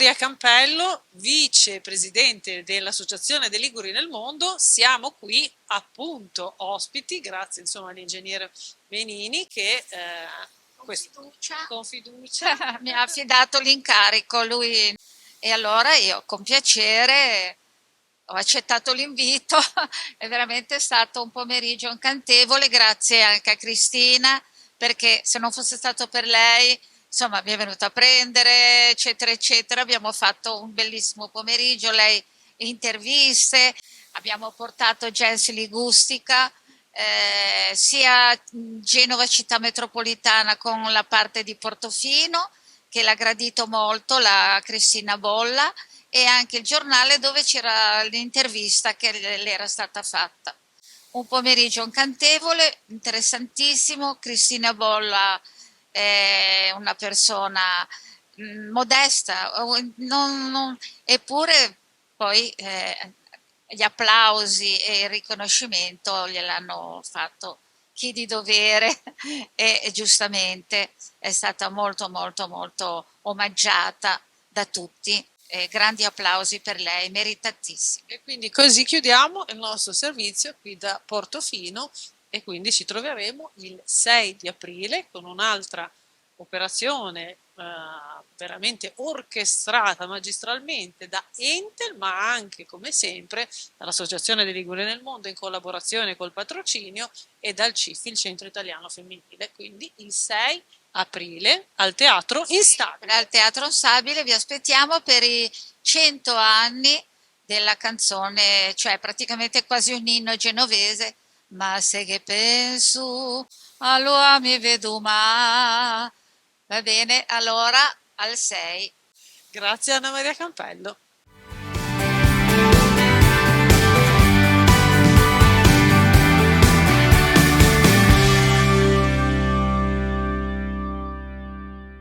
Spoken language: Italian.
Maria Campello, vicepresidente dell'Associazione dei Liguri nel Mondo. Siamo qui appunto ospiti, grazie insomma all'ingegnere Benini che con fiducia mi ha affidato l'incarico lui e allora io con piacere ho accettato l'invito, è veramente stato un pomeriggio incantevole, grazie anche a Cristina, perché se non fosse stato per lei, insomma, mi è venuta a prendere, eccetera, eccetera. Abbiamo fatto un bellissimo pomeriggio, lei interviste, abbiamo portato Gens Ligustica, sia Genova città metropolitana con la parte di Portofino, che l'ha gradito molto, la Cristina Bolla, e anche il giornale dove c'era l'intervista che le era stata fatta. Un pomeriggio incantevole, interessantissimo. Cristina Bolla è una persona modesta, eppure poi gli applausi e il riconoscimento gliel'hanno fatto chi di dovere e giustamente è stata molto molto molto omaggiata da tutti. Grandi applausi per lei, meritatissimi. e quindi così chiudiamo il nostro servizio qui da Portofino e quindi ci troveremo il 6 di aprile con un'altra operazione veramente orchestrata magistralmente da Entel, ma anche come sempre dall'Associazione dei Liguri nel Mondo in collaborazione col patrocinio e dal CIF, il Centro Italiano Femminile. Quindi il 6 aprile al Teatro Instabile. Al Teatro Instabile vi aspettiamo per i 100 anni della canzone, cioè praticamente quasi un inno genovese. Ma se che penso, allora mi vedo ma. Va bene, allora al 6. Grazie Anna Maria Campello.